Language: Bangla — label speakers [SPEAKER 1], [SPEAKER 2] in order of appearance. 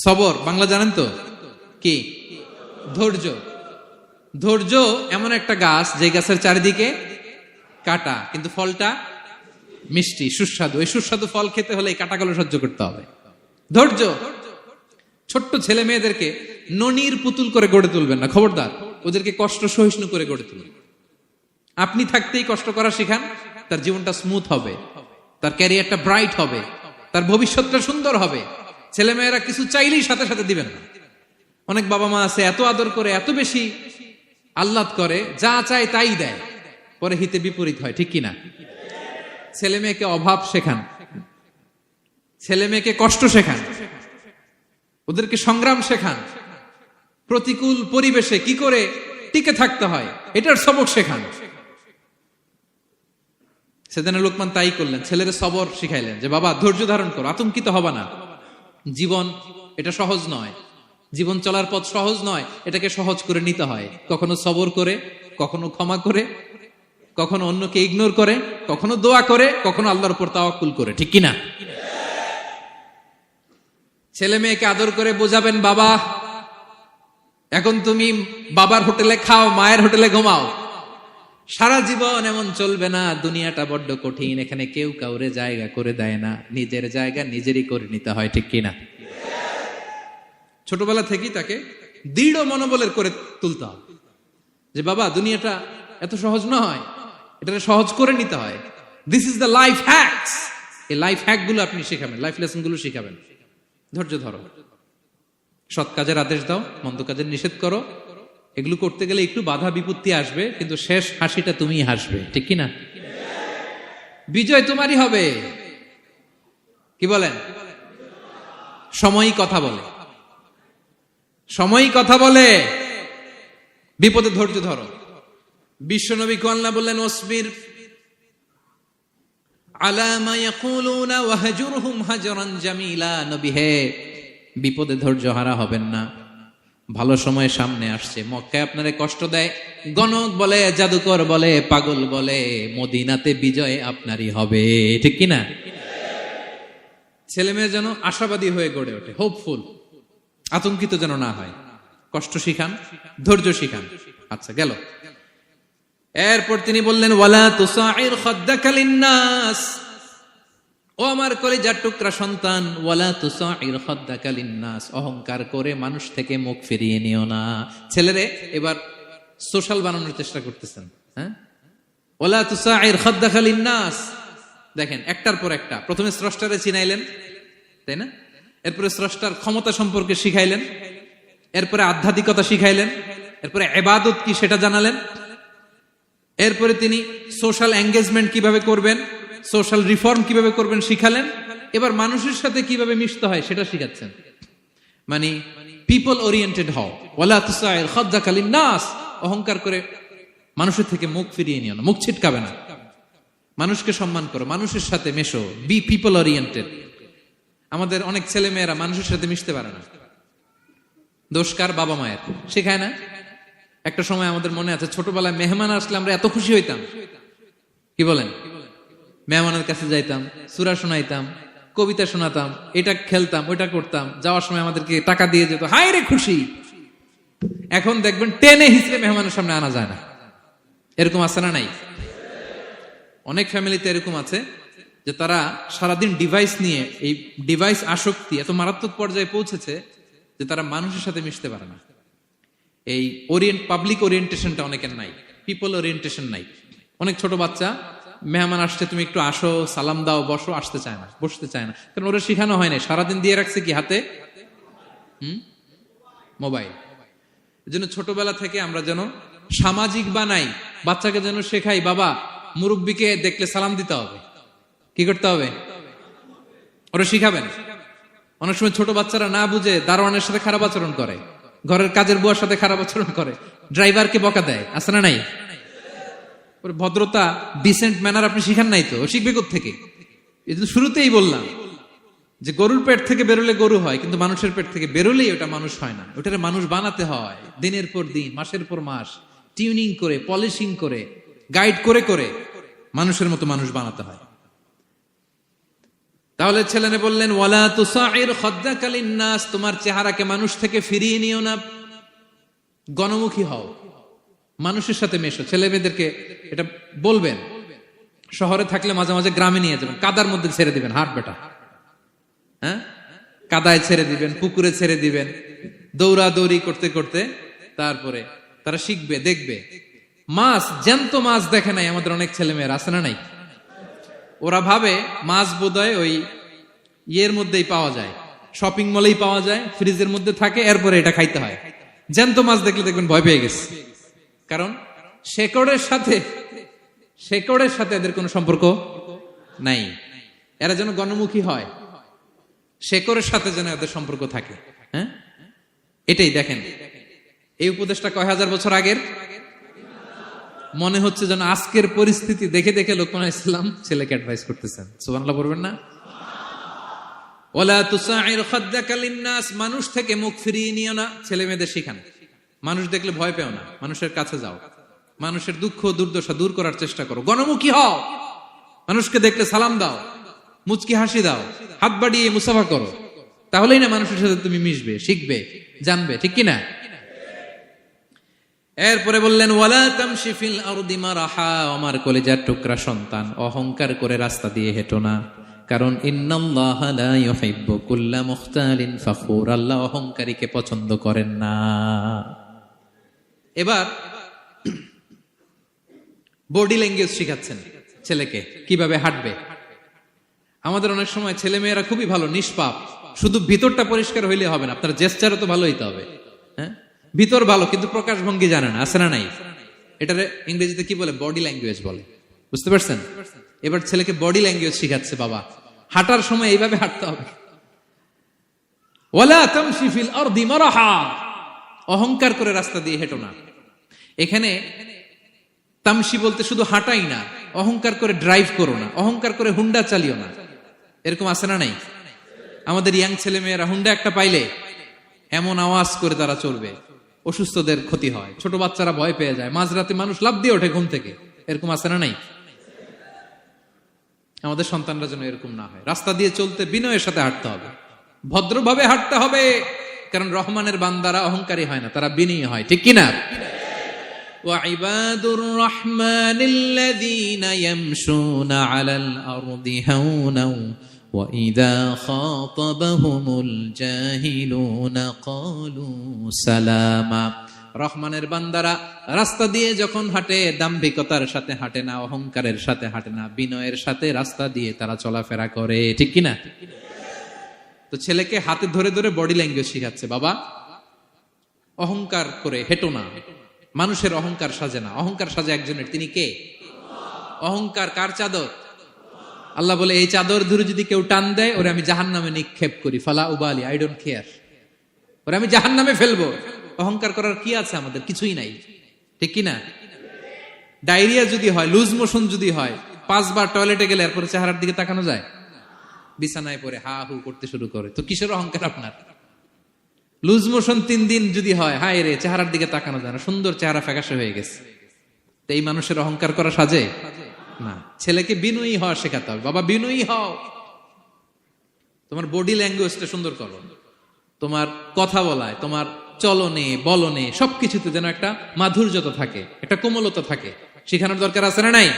[SPEAKER 1] সবর বাংলা জানেন তো কি? ধৈর্য। ধৈর্য এমন একটা গাছ যে গাছের চারিদিকে কাটা, কিন্তু ফলটা মিষ্টি সুস্বাদু। এই সুস্বাদু ফল খেতে হলে এই কাটাগুলো সহ্য করতে হবে। ধৈর্য। ছোট্ট ছেলে মেয়েদেরকে ননির পুতুল করে গড়ে তুলবেন না, খবরদার। ওদেরকে কষ্ট সহিষ্ণু করে গড়ে তুলবেন। আপনি থাকতেই কষ্ট করা শিখান, তার জীবনটা স্মুথ হবে, তার ক্যারিয়ারটা ব্রাইট হবে, তার ভবিষ্যৎটা সুন্দর হবে। ছেলে মেয়েরা কিছু চাইলেই সাথে সাথে দিবেন না। অনেক বাবা মা আছে এত আদর করে, এত বেশি আহ্লাদ করে, যা চায় তাই দেয়, পরে হিতে বিপরীত হয়, ঠিক কিনা? ছেলে মেয়েকে অভাব শেখান, ছেলে মেয়েকে কষ্ট শেখান, ওদেরকে সংগ্রাম শেখান, প্রতিকূল পরিবেশে কি করে টিকে থাকতে হয় এটার সবক শেখান। সেদিন লোকমান তাই করলেন, ছেলের সবর শিখাইলেন যে বাবা ধৈর্য ধারণ করো, আতঙ্কিত হবা না। জীবন এটা সহজ নয়, জীবন চলার পথ সহজ নয়, এটাকে সহজ করে নিতে হয়। কখনো সবর করে, কখনো ক্ষমা করে, কখনো অন্যকে ইগনোর করে, কখনো দোয়া করে, কখনো আল্লাহর উপর তাওয়াক্কুল করে, ঠিক কিনা? ছেলে মেয়েকে আদর করে বোঝাবেন, বাবা এখন তুমি বাবার হোটেলে খাও, মায়ের হোটেলে ঘুমাও। সারা জীবন এমন চলবে না, দুনিয়াটা বড্ড কঠিন, এখানে কেউ কাউরে জায়গা করে দেয় না, নিজের জায়গা নিজেরই করে নিতে হয়, ঠিক কিনা? ছোটবেলা থেকেই তাকে দৃঢ় মনোবলের করে তুলতে হবে যে বাবা দুনিয়াটা এত সহজ নয়, এটা সহজ করে নিতে হয়। This is the life hacks. এই লাইফ হ্যাক গুলো আপনি শিখাবেন, লাইফ লেসন গুলো শিখাবেন। ধৈর্য ধরো, সৎ কাজের আদেশ দাও, মন্দ কাজের নিষেধ করো। এগুলো করতে গেলে একটু বাধা বিপত্তি আসবে, কিন্তু শেষ হাসিটা তুমিই হাসবে, ঠিক কিনা? বিজয় তোমারই হবে। কি বলেন? সময়ই কথা বলে, সময়ই কথা বলে। বিপদে ধৈর্য ধরো। বিশ্বনবী আল্লাহ বললেন, ওয়াসবির আলা মা ইয়াকুলুনা ওয়াহজুরহুম হাজরান জামিলা। নবী হে, বিপদে ধৈর্য হারা হবেন না। ভালো সময় সামনে আসছে, মক্কায় আপনারে কষ্ট দেয়, গণক বলে, জাদুকর বলে, পাগল বলে, মদিনাতে বিজয় আপনারই হবে, ঠিক কিনা? ছেলে মেয়ে যেন আশাবাদী হয়ে গড়ে ওঠে, হোপফুল, আতঙ্কিত যেন না হয়। কষ্ট শিখান, ধৈর্য শিখান। আচ্ছা গেল। এরপর তিনি বললেন, ওয়ালা তুসাইর খাদ্দাকা লিন্নাস। ও আমার কলিজার টুকরা সন্তান, ওয়ালা তুসাইর খাদ্দাকা লিন্নাস, অহংকার করে মানুষ থেকে মুখ ফিরিয়ে নিও না। ছেলেরে এবার সোশ্যাল বানানোর চেষ্টা করতেছেন, হ্যাঁ? ওয়ালা তুসাইর খাদ্দাকা লিন্নাস। দেখেন একটার পর একটা, প্রথমে স্রষ্টারে চিনাইলেন, তাই না? এরপরে স্রষ্টার ক্ষমতা সম্পর্কে শিখাইলেন, এরপরে আধ্যাত্মিকতা শিখাইলেন, এরপরে ইবাদত কি সেটা জানালেন, এরপরে তিনি সোশ্যাল এঙ্গেজমেন্ট কিভাবে করবেন, সোশ্যাল রিফর্ম কিভাবে করবেন শিখালেন। এবার মানুষের সাথে কিভাবে মিশতে হয় সেটা শিখাচ্ছেন। মানে পিপল ওরিয়েন্টেড হও। ওয়ালা তুসাইর খাদ্দাকা লিন্নাস, অহংকার করে মানুষের থেকে মুখ ফিরিয়ে নিও না, মুখ ছিটকাবে না। মানুষকে সম্মান করো, মানুষের সাথে মেশো, বি পিপল ওরিয়েন্টেড। আমাদের অনেক ছেলে মেয়েরা মানুষের সাথে মিশতে পারে না। দোষ কার? বাবা মায়ের, শেখায় না। একটা সময় আমাদের মনে আছে, ছোটবেলায় মেহমান আসলে আমরা এত খুশি হইতাম, কি বলেন? মেহমানের কাছে যাইতাম, সূরা শোনাইতাম, কবিতা শোনাতাম, এটা খেলতাম, ওইটা করতাম, যাওয়ার সময় আমাদেরকে টাকা দিয়ে যেত, হায় রে খুশি। এখন দেখবেন টেনে হিসেবে মেহমানের সামনে আনা যায় না। এরকম আছে না নাই? অনেক ফ্যামিলিতে এরকম আছে যে তারা সারাদিন ডিভাইস নিয়ে, এই ডিভাইস আসক্তি এত মারাত্মক পর্যায়ে পৌঁছেছে যে তারা মানুষের সাথে মিশতে পারে না। এই পাবলিক ওরিয়েন্টেশনটা অনেকের নাই, পিপল ওরিয়েন্টেশন নাই। অনেক ছোট বাচ্চা, মেহমান আসছে, তুমি একটু আসো, সালাম দাও, বসো, আসতে চায় না, বসতে চায় না, কারণ ওরা শিখানো হয় না। সারাদিন দিয়ে রাখছে কি হাতে? মোবাইল। এই জন্য ছোটবেলা থেকে আমরা যেন সামাজিক বানাই, বাচ্চাকে যেন শেখাই, বাবা মুরব্বীকে দেখলে সালাম দিতে হবে। কি করতে হবে? ওরা শিখাবেন। অনেক সময় ছোট বাচ্চারা না বুঝে দারোয়ানের সাথে খারাপ আচরণ করে, ঘরের কাজের বুয়ার সাথে খারাপ আচরণ করে, ড্রাইভারকে বকা দেয়, আছে না নাই? ভদ্রতা, ডিসেন্ট ম্যানার আপনি শিখান নাই তো, শিখবে কোত্থেকে? এই জন্য শুরুতেই বললাম যে গরুর পেট থেকে বেরোলে গরু হয়, কিন্তু মানুষের পেট থেকে বেরোলেই ওটা মানুষ হয় না। ওটারে মানুষ বানাতে হয় দিনের পর দিন, মাসের পর মাস, টিউনিং করে, পলিশিং করে, গাইড করে করে মানুষের মতো মানুষ বানাতে হয়। তাহলে ছেলেনে বললেন ওয়ালা তুসাইর খাদ্দাকা লিন্নাস, তোমার চেহারাকে মানুষ থেকে ফিরিয়ে নিও না, গণমুখী হও, মানুষের সাথে মেশো। ছেলে মেয়েদেরকে এটা বলবেন। শহরে থাকলে মাঝে মাঝে গ্রামে নিয়ে যাবেন, কাদার মধ্যে ছেড়ে দিবেন, হাট বেটা, হ্যাঁ, কাদায় ছেড়ে দিবেন, পুকুরে ছেড়ে দিবেন, দৌড়াদৌড়ি করতে করতে তারপরে তারা শিখবে, দেখবে। মাছ, জ্যান্ত মাছ দেখে নাই আমাদের অনেক ছেলে মেয়েরা, আছে না নাই? ওরা ভাবে মাছ বোধহয় ওই ইয়ের মধ্যেই পাওয়া যায়, শপিং মলেই পাওয়া যায়, ফ্রিজের মধ্যে থাকে, এরপরে এটা খাইতে হয়। জ্যান্ত মাছ দেখলে দেখবেন ভয় পেয়ে গেছে, কারণ শেকড়ের সাথে এদের কোনো সম্পর্ক নাই। এরা যেন গণমুখী হয়, শেকড়ের সাথে যেন এদের সম্পর্ক থাকে। হ্যাঁ, এটাই দেখেন, এই উপদেশটা কয় হাজার বছর আগের। মনে হচ্ছে যেন আজকের পরিস্থিতি দেখে দেখে লোকমান ইসলাম ছেলেকে অ্যাডভাইস করতেছেন। সুবহানাল্লাহ পড়বেন না? ওয়ালা তুসাইর খাদ্দাকা লিন্নাস, মানুষ থেকে মুখ ফিরিয়ে নিও না, ছেলে মেয়েদের শিখান। মানুষ দেখলে ভয় পেও না, মানুষের কাছে যাও, মানুষের দুঃখ দুর্দশা দূর করার চেষ্টা করো, গণমুখী হও, মানুষকে দেখলে সালাম দাও, মুচকি হাসি দাও, হাত বাড়িয়ে মুসাফা করো, তাহলেই না মানুষের সাথে তুমি মিশবে, শিখবে, জানবে, ঠিক কিনা? এরপরে বললেন ওয়ালা তামশি ফিল আরদি মারাহা, আমার কলিজার টুকরা সন্তান, অহংকার করে রাস্তা দিয়ে হেঁটো না, কারণ ইন্নাল্লাহা লা ইউহিব্বু কুল্লা মুখতালিন ফাখুর, আল্লাহ অহংকারীকে পছন্দ করেন না। এবার বডি ল্যাঙ্গুয়েজ শিখাচ্ছেন ছেলেকে, কিভাবে হাঁটবে। আমাদের অনেক সময় ছেলে মেয়েরা খুবই ভালো, নিষ্পাপ, শুধু ভিতরটা পরিষ্কার হইলে হবে না, আপনার জেস্টারও তো ভালো হইতে হবে। হ্যাঁ, ভিতর ভালো কিন্তু প্রকাশ ভঙ্গি জানে না, আছে না নাই? এটারে ইংরেজিতে কি বলে? বডি ল্যাঙ্গুয়েজ বলে, বুঝতে পারছেন? এবার ছেলেকে বডি ল্যাঙ্গুয়েজ শিখাচ্ছে বাবা, হাঁটার সময় এইভাবে হাঁটতে হবে। ওয়ালা তামশি ফিল আরদি মারাহা, অহংকার করে রাস্তা দিয়ে হেঁটো না। এখানে তামশি বলতে শুধু হাঁটাই না, অহংকার করে ড্রাইভ করো না, অহংকার করে হুন্ডা চালিও না। এরকম আছে না নাই? আমাদের ইয়াং ছেলে মেয়েরা হুন্ডা একটা পাইলে এমন আওয়াজ করে তারা চলবে, অসুস্থদের ক্ষতি হয়, ছোট বাচ্চারা ভয় পেয়ে যায়, মাঝরাতে মানুষ লাফ দিয়ে ওঠে ঘুম থেকে। এরকম আছে না নাই? আমাদের সন্তানরা যেন এরকম না হয়। রাস্তা দিয়ে চলতে বিনয়ের সাথে হাঁটতে হবে, ভদ্রভাবে হাঁটতে হবে, কারণ রহমানের বান্দারা অহংকারী হয় না, তারা বিনয়ী হয়, ঠিক কিনা? وعباد الرحمن الذين يمشون على الأرض هونا وإذا خاطبهم الجاهلون قالوا سلاما, রহমানের বান্দারা রাস্তা দিয়ে যখন হাঁটে দাম্ভিকতার সাথে হাঁটে না, অহংকারের সাথে হাঁটে না, বিনয়ের সাথে রাস্তা দিয়ে তারা চলাফেরা করে, ঠিক কিনা? তো ছেলেকে হাতে ধরে ধরে বডি ল্যাঙ্গুয়েজ শিখাচ্ছে, বাবা অহংকার করে হেঁটো না, মানুষের অহংকার সাজে না, অহংকার সাজে একজনের, তিনি কে? অহংকার কার চাদর? আল্লাহ বলে এই চাদর ধরে যদি কেউ টান দেয় ওরে আমি জাহান্নামে নিক্ষেপ করি, ফালা উবালি, আই ডোন্ট কেয়ার, ওরে আমি জাহান্নামে ফেলবো। অহংকার করার কি আছে আমাদের? কিছুই নাই, ঠিক কিনা? ডায়রিয়া যদি হয়, লুজ মোশন যদি হয়, 5 বার টয়লেটে গেলে এরপরে চেহারার দিকে তাকানো যায়? বিছানায় পড়ে হা হু করতে শুরু করে, তো কিসের অহংকার আপনার? লুজ মোশন 3 দিন যদি হয়, হায় রে, চেহারার দিকে তাকানো যায় না, সুন্দর চেহারা ফ্যাকাশে হয়ে গেছে, তো এই মানুষের অহংকার করা সাজে না। ছেলেকে বিনয়ী হওয়া শেখাতে হবে, বাবা বিনয়ী হও, তোমার বডি ল্যাঙ্গুয়েজটা সুন্দর করো, তোমার কথা বলায়, তোমার চলনে বলনে সবকিছুতে যেন একটা মাধুর্যতা থাকে, একটা কোমলতা থাকে, শেখানোর দরকার আছে না নাই?